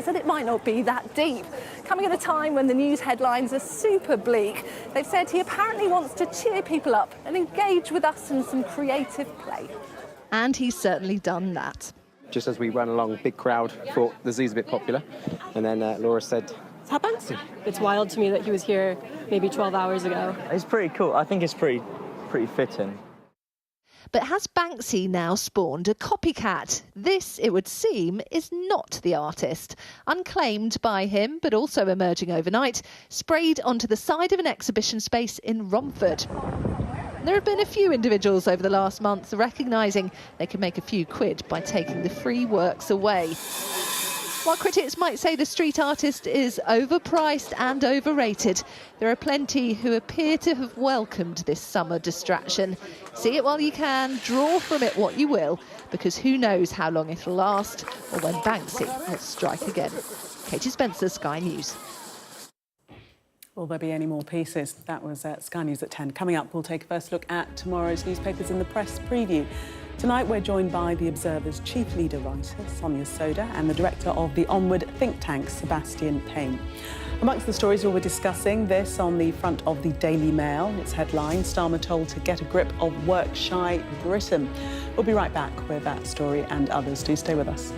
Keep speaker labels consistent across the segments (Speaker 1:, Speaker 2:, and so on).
Speaker 1: said it might not be that deep. Coming at a time when the news headlines are super bleak, they've said he apparently wants to cheer people up and engage with us in some creative play.
Speaker 2: And he's certainly done that.
Speaker 3: Just as we ran along, big crowd, thought the zoo's a bit popular. And then Laura said, "Is that Banksy?"
Speaker 4: It's wild to me that he was here maybe 12 hours ago.
Speaker 5: It's pretty cool. I think it's pretty fitting.
Speaker 2: But has Banksy now spawned a copycat? This, it would seem, is not the artist. Unclaimed by him, but also emerging overnight, sprayed onto the side of an exhibition space in Romford. There have been a few individuals over the last month recognising they can make a few quid by taking the free works away. While critics might say the street artist is overpriced and overrated, there are plenty who appear to have welcomed this summer distraction. See it while you can, draw from it what you will, because who knows how long it'll last or when Banksy will strike again. Katie Spencer, Sky News.
Speaker 6: Will there be any more pieces? That was Sky News at 10. Coming up, we'll take a first look at tomorrow's newspapers in the press preview. Tonight, we're joined by The Observer's chief leader writer, Sonia Sodha, and the director of the Onward think tank, Sebastian Payne. Amongst the stories we'll be discussing, this on the front of the Daily Mail. Its headline, Starmer told to get a grip of work-shy Britain. We'll be right back with that story and others. Do stay with us.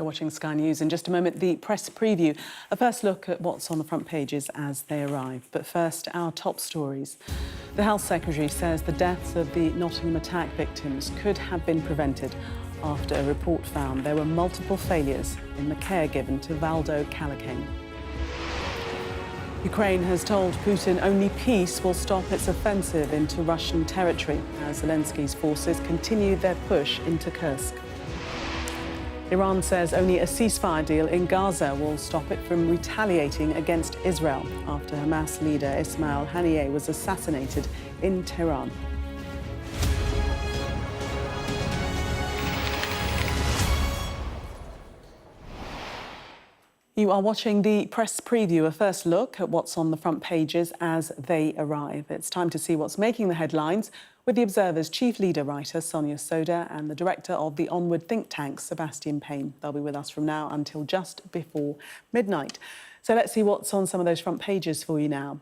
Speaker 6: watching Sky News. In just a moment, the press preview. A first look at what's on the front pages as they arrive. But first, our top stories. The Health Secretary says the deaths of the Nottingham attack victims could have been prevented after a report found there were multiple failures in the care given to Valdo Kalakane. Ukraine has told Putin only peace will stop its offensive into Russian territory as Zelensky's forces continue their push into Kursk. Iran says only a ceasefire deal in Gaza will stop it from retaliating against Israel after Hamas leader Ismail Haniyeh was assassinated in Tehran. You are watching the press preview, a first look at what's on the front pages as they arrive. It's time to see what's making the headlines with the Observer's chief leader writer, Sonia Sodha, and the director of the Onward think tank, Sebastian Payne. They'll be with us from now until just before midnight. So let's see what's on some of those front pages for you now.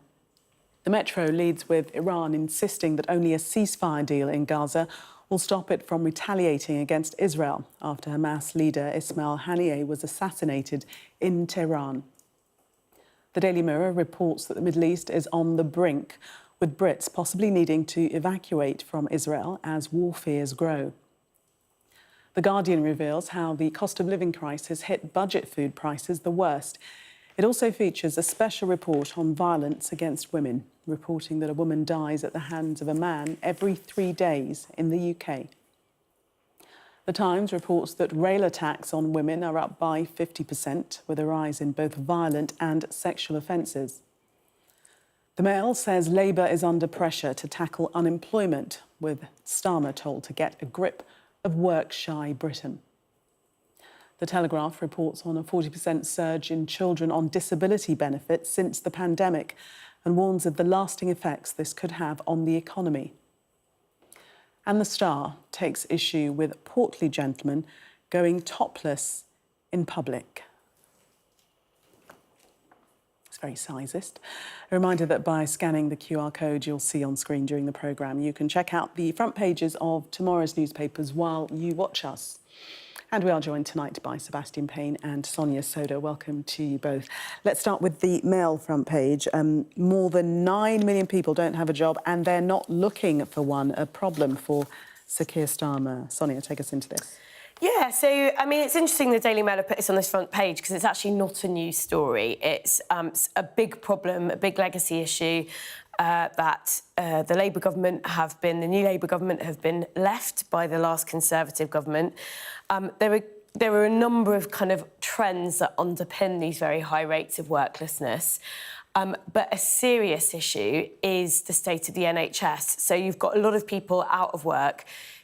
Speaker 6: The Metro leads with Iran insisting that only a ceasefire deal in Gaza will stop it from retaliating against Israel after Hamas leader Ismail Haniyeh was assassinated in Tehran. The Daily Mirror reports that the Middle East is on the brink, with Brits possibly needing to evacuate from Israel as war fears grow. The Guardian reveals how the cost of living crisis hit budget food prices the worst. It also features a special report on violence against women, reporting that a woman dies at the hands of a man every 3 days in the UK. The Times reports that rail attacks on women are up by 50%, with a rise in both violent and sexual offences. The Mail says Labour is under pressure to tackle unemployment, with Starmer told to get a grip of work-shy Britain. The Telegraph reports on a 40% surge in children on disability benefits since the pandemic and warns of the lasting effects this could have on the economy. And The Star takes issue with portly gentlemen going topless in public. It's very sizist. A reminder that by scanning the QR code you'll see on screen during the programme, you can check out the front pages of tomorrow's newspapers while you watch us. And we are joined tonight by Sebastian Payne and Sonia Sodha. Welcome to you both. Let's start with the Mail front page. More than 9 million people don't have a job and they're not looking for one, a problem for Sir Keir Starmer. Sonia, take us into this.
Speaker 7: Yeah, so, I mean, it's interesting the Daily Mail have put this on this front page because it's actually not a news story. It's a big problem, a big legacy issue that the Labour government the new Labour government have been left by the last Conservative government. There are a number of kind of trends that underpin these very high rates of worklessness. But a serious issue is the state of the NHS. So you've got a lot of people out of work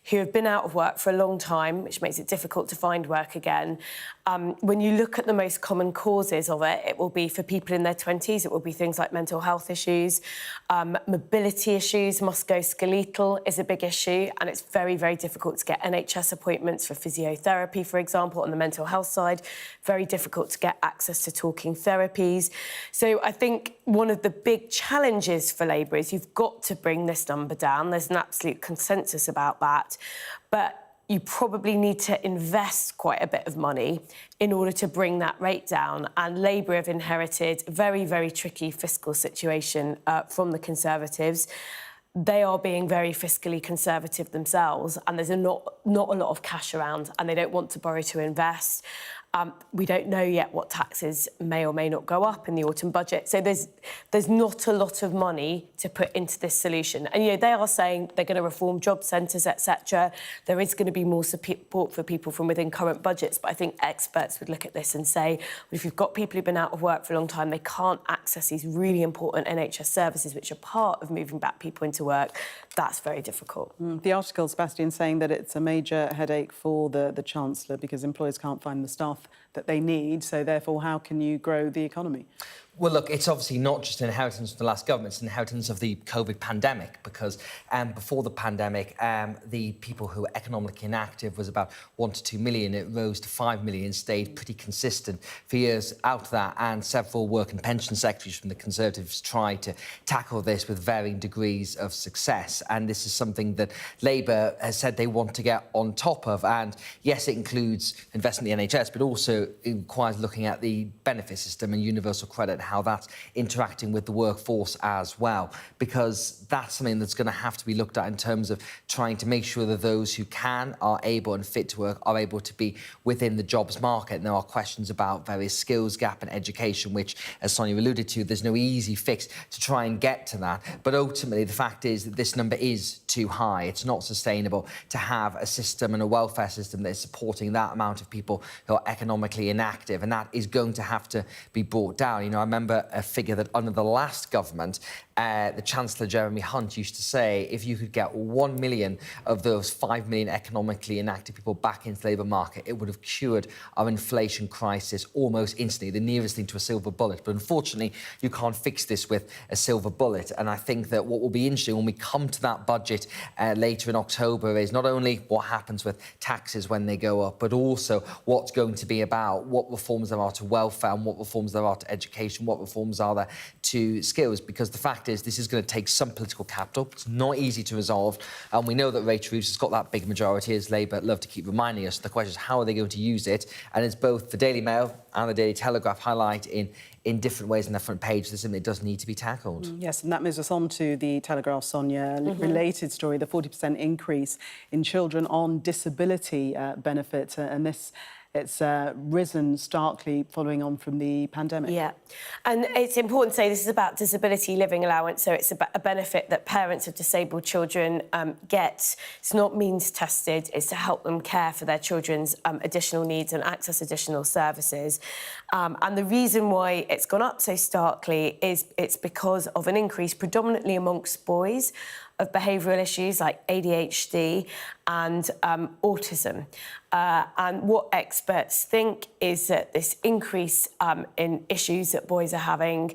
Speaker 7: who have been out of work for a long time, which makes it difficult to find work again. When you look at the most common causes of it, it will be for people in their 20s. It will be things like mental health issues, mobility issues, musculoskeletal is a big issue, and it's very, very difficult to get NHS appointments for physiotherapy, for example, on the mental health side. Very difficult to get access to talking therapies. So I think one of the big challenges for Labour is you've got to bring this number down. There's an absolute consensus about that. But you probably need to invest quite a bit of money in order to bring that rate down. And Labour have inherited a very, very tricky fiscal situation from the Conservatives. They are being very fiscally conservative themselves, and there's not a lot of cash around, and they don't want to borrow to invest. We don't know yet what taxes may or may not go up in the autumn budget. So there's not a lot of money to put into this solution. And, you know, they are saying they're going to reform job centres, etc. There is going to be more support for people from within current budgets. But I think experts would look at this and say, well, if you've got people who've been out of work for a long time, they can't access these really important NHS services, which are part of moving back people into work. That's very difficult.
Speaker 6: The article, Sebastian, saying that it's a major headache for the Chancellor because employers can't find the staff that they need. So, therefore, how can you grow the economy?
Speaker 8: Well, look, it's obviously not just an inheritance of the last government, it's an inheritance of the COVID pandemic, because before the pandemic, the people who were economically inactive was about 1 to 2 million. It rose to 5 million, stayed pretty consistent for years out of that, and several work and pension secretaries from the Conservatives tried to tackle this with varying degrees of success. And this is something that Labour has said they want to get on top of. And yes, it includes investment in the NHS, but also it requires looking at the benefit system and universal credit, how that's interacting with the workforce as well, because that's something that's going to have to be looked at in terms of trying to make sure that those who can, are able and fit to work, are able to be within the jobs market. And there are questions about various skills gap and education, which, as Sonia alluded to, there's no easy fix to try and get to that. But ultimately, the fact is that this number is too high. It's not sustainable to have a system and a welfare system that is supporting that amount of people who are economically inactive, and that is going to have to be brought down. You know, I remember a figure that under the last government, the Chancellor Jeremy Hunt used to say, if you could get 1 million of those 5 million economically inactive people back into the labour market, it would have cured our inflation crisis almost instantly, the nearest thing to a silver bullet. But unfortunately, you can't fix this with a silver bullet. And I think that what will be interesting when we come to that budget later in October is not only what happens with taxes when they go up, but also what's going to be about what reforms there are to welfare and what reforms there are to education, what reforms are there to skills. Because the fact is, this is going to take some political capital. It's not easy to resolve. And we know that Rachel Reeves has got that big majority, as Labour love to keep reminding us. The question is, how are they going to use it? And it's both the Daily Mail and the Daily Telegraph highlight in different ways on their front page. This simply does need to be tackled.
Speaker 6: Yes, and that moves us on to the Telegraph, Sonia. Related story, the 40% increase in children on disability benefits, and this... It's risen starkly following on from the pandemic.
Speaker 7: Yeah, and it's important to say this is about disability living allowance, so it's a benefit that parents of disabled children get. It's not means tested, it's to help them care for their children's additional needs and access additional services. And the reason why it's gone up so starkly is it's because of an increase predominantly amongst boys of behavioural issues like ADHD and autism. And what experts think is that this increase in issues that boys are having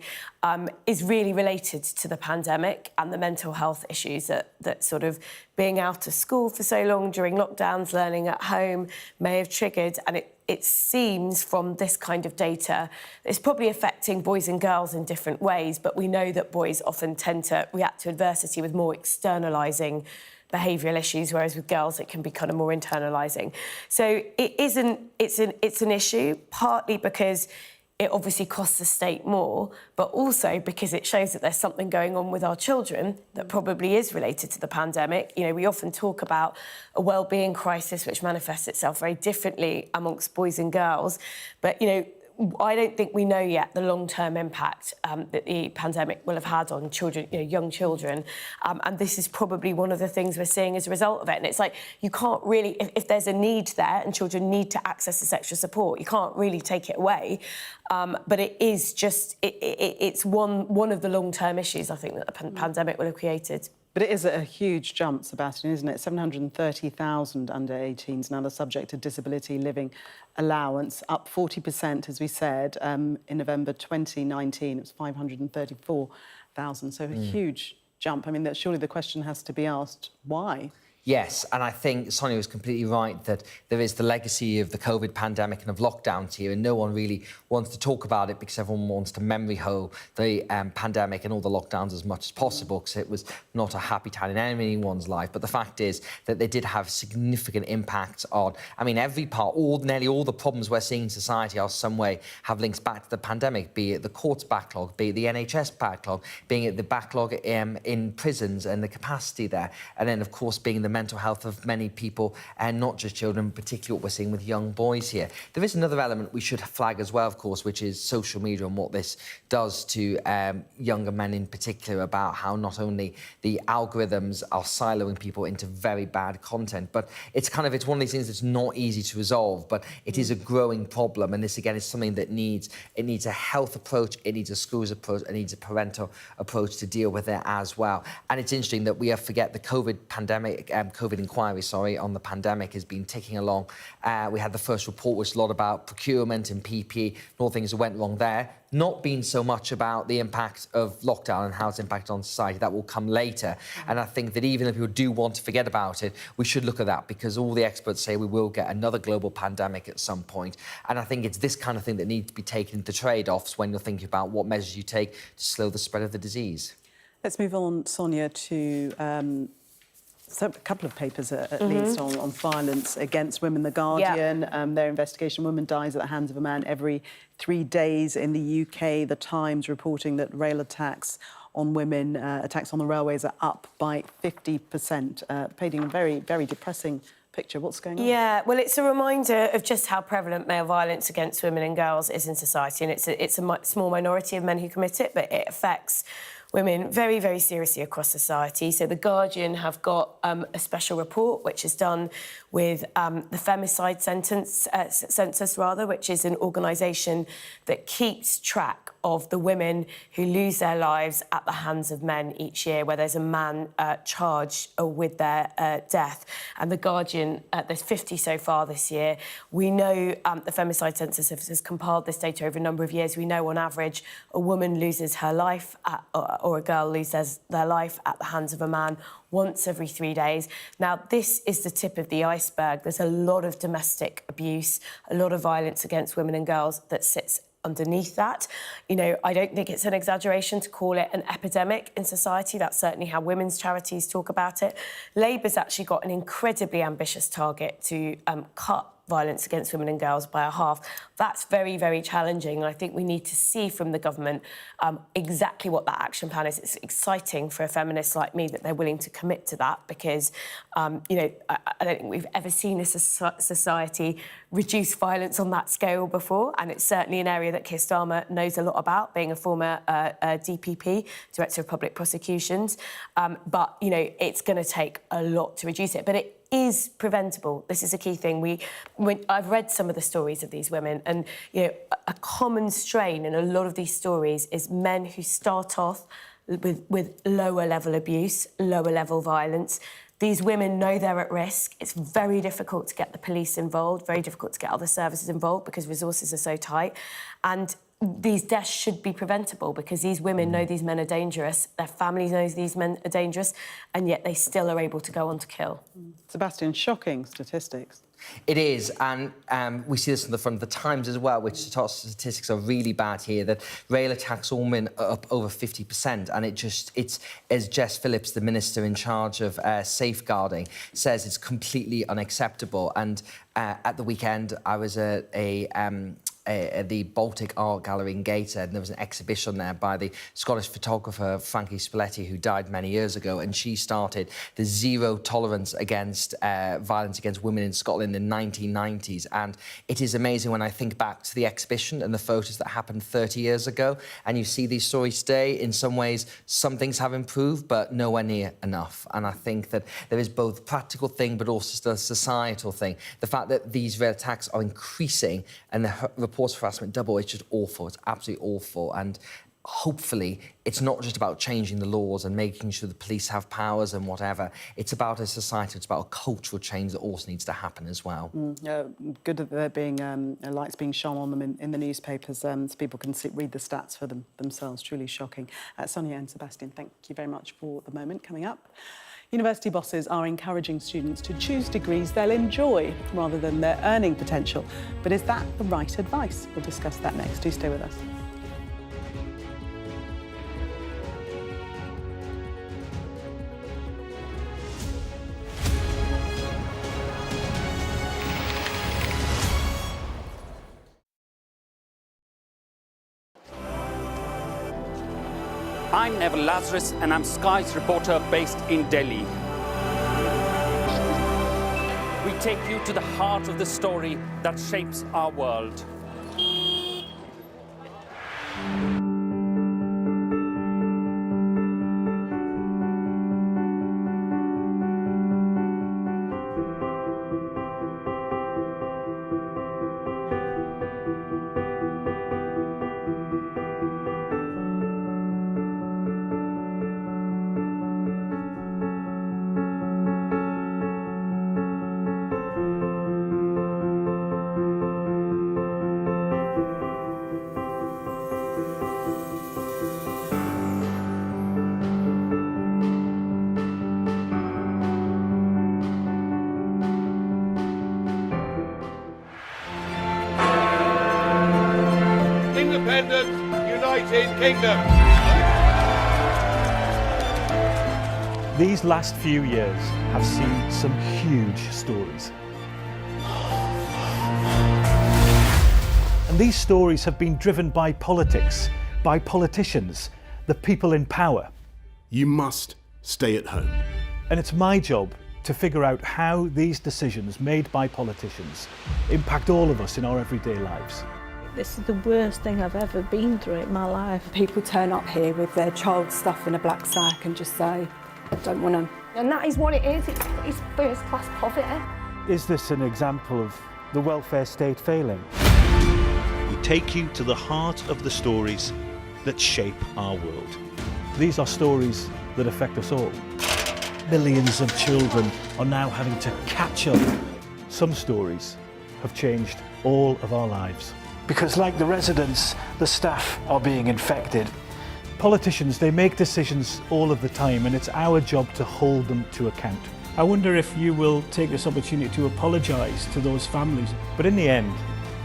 Speaker 7: is really related to the pandemic and the mental health issues that sort of being out of school for so long during lockdowns, learning at home may have triggered. And it seems from this kind of data, it's probably affecting boys and girls in different ways, but we know that boys often tend to react to adversity with more externalising behavioural issues, whereas with girls it can be kind of more internalising. So it's an issue, partly because it obviously costs the state more, but also because it shows that there's something going on with our children that probably is related to the pandemic. You know, we often talk about a well-being crisis which manifests itself very differently amongst boys and girls, but, you know, I don't think we know yet the long-term impact that the pandemic will have had on children, you know, young children. And this is probably one of the things we're seeing as a result of it. And it's like, you can't really, if there's a need there and children need to access this extra support, you can't really take it away. But it is just, it's one of the long-term issues, I think, that the pandemic will have created.
Speaker 6: But it is a huge jump, Sebastian, isn't it? 730,000 under 18s now the subject of disability living allowance, up 40%, as we said. In November 2019, it was 534,000, so a huge jump. I mean, surely the question has to be asked, why?
Speaker 8: Yes, and I think Sonia was completely right that there is the legacy of the COVID pandemic and of lockdowns here, and no one really wants to talk about it because everyone wants to memory hole the pandemic and all the lockdowns as much as possible, because it was not a happy time in anyone's life. But the fact is that they did have significant impacts on, I mean, every part, nearly all the problems we're seeing in society are some way have links back to the pandemic, be it the courts backlog, be it the NHS backlog, being it the backlog in prisons and the capacity there, and then, of course, being the mental health of many people, and not just children, particularly what we're seeing with young boys here. There is another element we should flag as well, of course, which is social media and what this does to younger men in particular, about how not only the algorithms are siloing people into very bad content, but it's one of these things that's not easy to resolve, but it is a growing problem. And this, again, is something that needs a health approach, it needs a schools approach, it needs a parental approach to deal with it as well. And it's interesting that we forget the COVID pandemic COVID inquiry, on the pandemic has been ticking along. We had the first report, which was a lot about procurement and PPE, and all things that went wrong there. Not been so much about the impact of lockdown and how it's impacted on society. That will come later. And I think that even if people do want to forget about it, we should look at that, because all the experts say we will get another global pandemic at some point. And I think it's this kind of thing that needs to be taken into trade-offs when you're thinking about what measures you take to slow the spread of the disease.
Speaker 6: Let's move on, Sonia, to a couple of papers at least on violence against women. The Guardian, their investigation, woman dies at the hands of a man every 3 days in the UK. The Times reporting that rail attacks on women, attacks on the railways are up by 50%, painting a very, very depressing picture. What's going on? Yeah,
Speaker 7: well, it's a reminder of just how prevalent male violence against women and girls is in society, and it's a small minority of men who commit it, but it affects women very, very seriously across society. So The Guardian have got a special report which is done with the Femicide Census, which is an organisation that keeps track of the women who lose their lives at the hands of men each year, where there's a man charged with their death. And The Guardian, there's 50 so far this year. We know the Femicide Census has compiled this data over a number of years. We know on average a woman loses her life or a girl loses their life at the hands of a man once every 3 days. Now, this is the tip of the iceberg. There's a lot of domestic abuse, a lot of violence against women and girls that sits underneath that. You know, I don't think it's an exaggeration to call it an epidemic in society. That's certainly how women's charities talk about it. Labour's actually got an incredibly ambitious target to cut violence against women and girls by a half. That's very, very challenging. And I think we need to see from the government exactly what that action plan is. It's exciting for a feminist like me that they're willing to commit to that, because, you know, I don't think we've ever seen a society reduce violence on that scale before. And it's certainly an area that Keir Starmer knows a lot about, being a former DPP, Director of Public Prosecutions. But, you know, it's going to take a lot to reduce it. But it is preventable. This is a key thing. I've read some of the stories of these women, and you know, a common strain in a lot of these stories is men who start off with lower level abuse, lower level violence. These women know they're at risk. It's very difficult to get the police involved, very difficult to get other services involved because resources are so tight. And these deaths should be preventable, because these women know these men are dangerous, their families know these men are dangerous, and yet they still are able to go on to kill.
Speaker 6: Sebastian, shocking statistics.
Speaker 8: It is, and we see this on the front of the Times as well, which statistics are really bad here, that rail attacks on women are up over 50%, and it's as Jess Phillips, the minister in charge of safeguarding, says, it's completely unacceptable. And at the weekend, I was at the Baltic Art Gallery in Gateshead, and there was an exhibition there by the Scottish photographer Frankie Spalletti, who died many years ago, and she started the zero tolerance against violence against women in Scotland in the 1990s. And it is amazing when I think back to the exhibition and the photos that happened 30 years ago, and you see these stories today. In some ways, some things have improved, but nowhere near enough. And I think that there is both a practical thing, but also still a societal thing. The fact that these rail attacks are increasing and the reports of harassment double, it's just awful. It's absolutely awful. And hopefully it's not just about changing the laws and making sure the police have powers and whatever. It's about a society, it's about a cultural change that also needs to happen as well.
Speaker 6: Good that there being lights being shone on them in the newspapers, so people can read the stats for themselves. Truly shocking. Sonia and Sebastian, thank you very much for the moment. Coming up, university bosses are encouraging students to choose degrees they'll enjoy rather than their earning potential. But is that the right advice? We'll discuss that next. Do stay with us.
Speaker 9: I'm Neville Lazarus, and I'm Sky's reporter based in Delhi. We take you to the heart of the story that shapes our world.
Speaker 10: independent, united kingdom.
Speaker 11: These last few years have seen some huge stories. And these stories have been driven by politics, by politicians, the people in power.
Speaker 12: You must stay at home.
Speaker 11: And it's my job to figure out how these decisions made by politicians impact all of us in our everyday lives.
Speaker 13: This is the worst thing I've ever been through in my life.
Speaker 14: People turn up here with their child stuff in a black sack and just say, I don't want to.
Speaker 1: And that is what it is. It's first-class poverty.
Speaker 11: Is this an example of the welfare state failing?
Speaker 15: We take you to the heart of the stories that shape our world.
Speaker 11: These are stories that affect us all. Millions of children are now having to catch up. Some stories have changed all of our lives. Because like the residents, the staff are being infected. Politicians, they make decisions all of the time, and it's our job to hold them to account.
Speaker 16: I wonder if you will take this opportunity to apologise to those families.
Speaker 11: But in the end,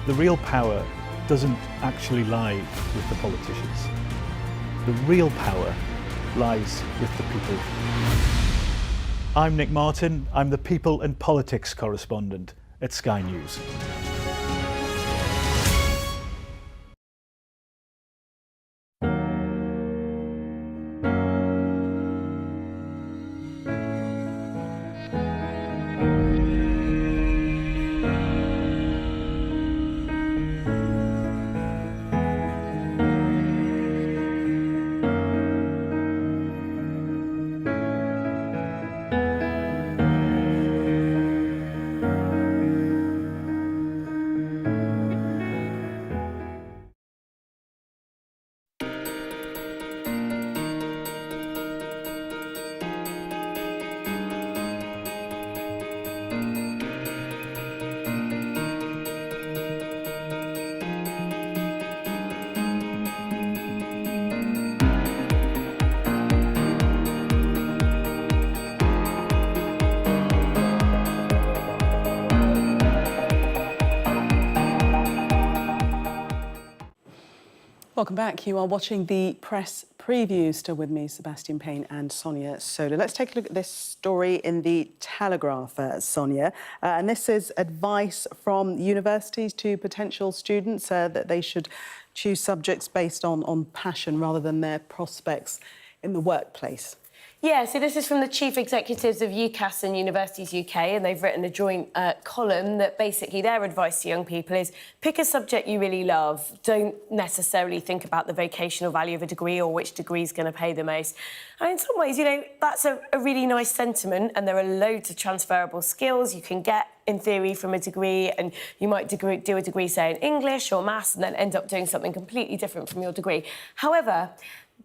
Speaker 11: the real power doesn't actually lie with the politicians. The real power lies with the people. I'm Nick Martin. I'm the People and Politics correspondent at Sky News.
Speaker 6: Welcome back. You are watching the press preview. Still with me, Sebastian Payne and Sonia Sodha. Let's take a look at this story in the Telegraph, Sonia. And this is advice from universities to potential students that they should choose subjects based on passion rather than their prospects in the workplace.
Speaker 7: Yeah, so this is from the chief executives of UCAS and Universities UK, and they've written a joint column that basically their advice to young people is pick a subject you really love. Don't necessarily think about the vocational value of a degree or which degree is going to pay the most. And in some ways, you know, that's a really nice sentiment, and there are loads of transferable skills you can get in theory from a degree, and you might do a degree, say, in English or maths, and then end up doing something completely different from your degree. However,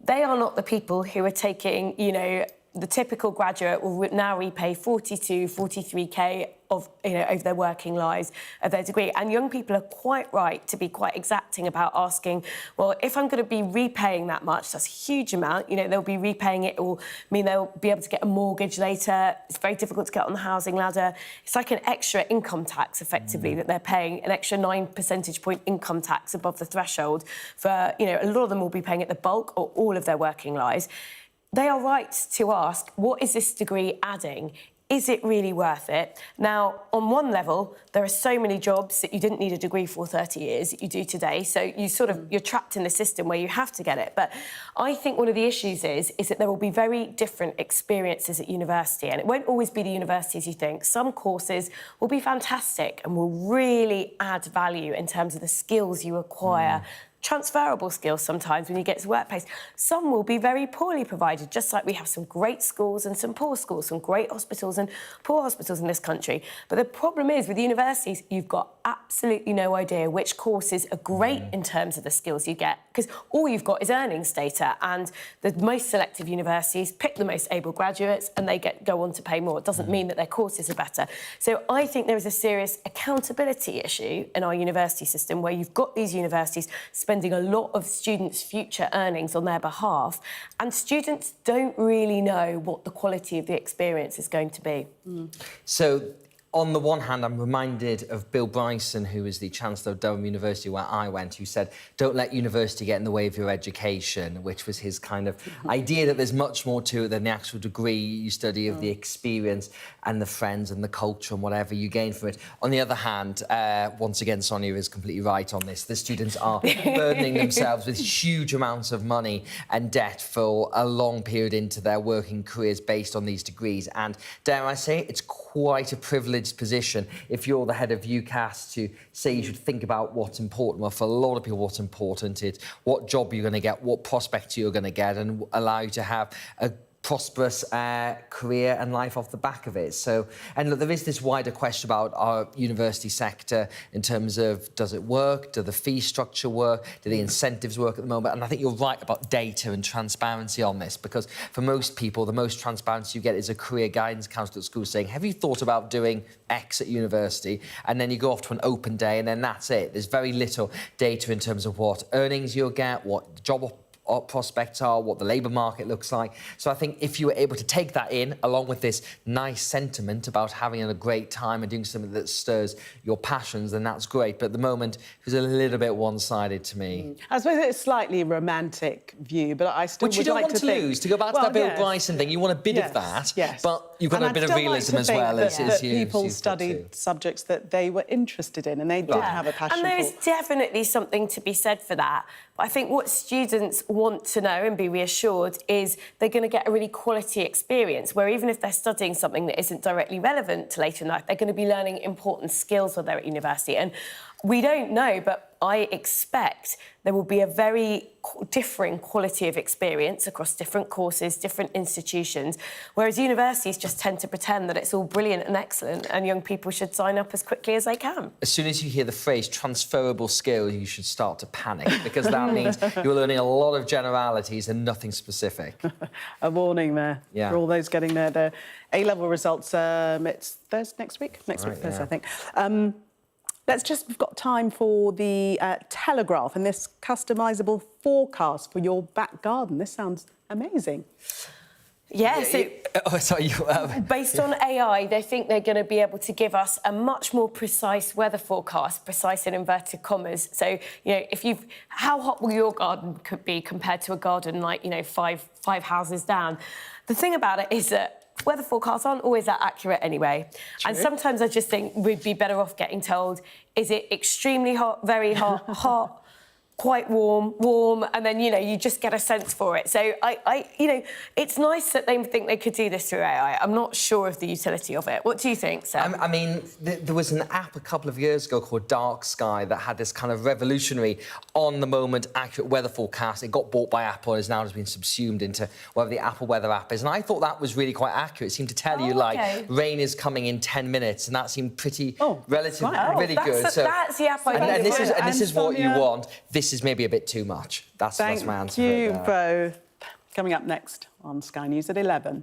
Speaker 7: they are not the people who are taking, you know, the typical graduate will now repay 42, 43k of, you know, over their working lives of their degree. And young people are quite right to be quite exacting about asking, well, if I'm going to be repaying that much, that's a huge amount, you know, they'll be repaying it, will mean they'll be able to get a mortgage later. It's very difficult to get on the housing ladder. It's like an extra income tax, effectively, that they're paying, an extra 9 percentage point income tax above the threshold for, you know, a lot of them will be paying it the bulk or all of their working lives. They are right to ask, what is this degree adding? Is it really worth it? Now, on one level, there are so many jobs that you didn't need a degree for 30 years that you do today. So you you're trapped in the system where you have to get it. But I think one of the issues is that there will be very different experiences at university. And it won't always be the universities you think. Some courses will be fantastic and will really add value in terms of the skills you acquire. Transferable skills sometimes when you get to the workplace. Some will be very poorly provided, just like we have some great schools and some poor schools, some great hospitals and poor hospitals in this country. But the problem is with universities, you've got absolutely no idea which courses are great in terms of the skills you get, because all you've got is earnings data, and the most selective universities pick the most able graduates and they go on to pay more. It doesn't mean that their courses are better. So I think there is a serious accountability issue in our university system where you've got these universities spending a lot of students' future earnings on their behalf, and students don't really know what the quality of the experience is going to be.
Speaker 8: So on the one hand, I'm reminded of Bill Bryson, who was the Chancellor of Durham University, where I went, who said, don't let university get in the way of your education, which was his kind of idea that there's much more to it than the actual degree you study, of the experience and the friends and the culture and whatever you gain from it. On the other hand, once again, Sonia is completely right on this. The students are burdening themselves with huge amounts of money and debt for a long period into their working careers based on these degrees. And dare I say, it's quite a privileged position if you're the head of UCAS to say you should think about what's important. Well, for a lot of people, what's important is what job you're going to get, what prospects you're going to get, and allow you to have a prosperous career and life off the back of it. So, and look, there is this wider question about our university sector in terms of, does it work? Do the fee structure work? Do the incentives work at the moment? And I think you're right about data and transparency on this, because for most people, the most transparency you get is a career guidance counsellor at school saying, have you thought about doing X at university? And then you go off to an open day and then that's it. There's very little data in terms of what earnings you'll get, what job prospects are, what the labour market looks like. So I think if you were able to take that in, along with this nice sentiment about having a great time and doing something that stirs your passions, then that's great. But at the moment, it was a little bit one-sided to me.
Speaker 6: I suppose it's a slightly romantic view, but I still
Speaker 8: Which you don't want to lose. To go back to that Bill Bryson thing, you want a bit of that, but you've got a bit of realism as well.
Speaker 6: That people studied subjects that they were interested in and they did have a passion for.
Speaker 7: And there's definitely something to be said for that. But I think what students want to know and be reassured is they're going to get a really quality experience, where even if they're studying something that isn't directly relevant to later in life, they're going to be learning important skills while they're at university. And we don't know, but I expect there will be a very differing quality of experience across different courses, different institutions, whereas universities just tend to pretend that it's all brilliant and excellent and young people should sign up as quickly as they can.
Speaker 8: As soon as you hear the phrase transferable skills, you should start to panic, because that means you're learning a lot of generalities and nothing specific.
Speaker 6: A warning there for all those getting their A-level results. It's Thursday next week? Next week, Thursday, I think. We've got time for the Telegraph and this customisable forecast for your back garden. This sounds amazing.
Speaker 7: Yeah, so based on AI, they think they're going to be able to give us a much more precise weather forecast, precise in inverted commas. So, you know, how hot will your garden could be compared to a garden like, you know, five houses down? The thing about it is that weather forecasts aren't always that accurate anyway. True. And sometimes I just think we'd be better off getting told, is it extremely hot, very hot, hot, quite warm, and then, you know, you just get a sense for it. So, you know, it's nice that they think they could do this through AI. I'm not sure of the utility of it. What do you think, Sam?
Speaker 8: I mean, there was an app a couple of years ago called Dark Sky that had this kind of revolutionary, on-the-moment, accurate weather forecast. It got bought by Apple and has now been subsumed into whatever the Apple weather app is. And I thought that was really quite accurate. It seemed to tell you, like, rain is coming in 10 minutes, and that seemed pretty relatively really good. So
Speaker 7: that's the app I
Speaker 8: and this is what you want. This is maybe a bit too much. That's my answer.
Speaker 6: Thank you both. Coming up next on Sky News at 11.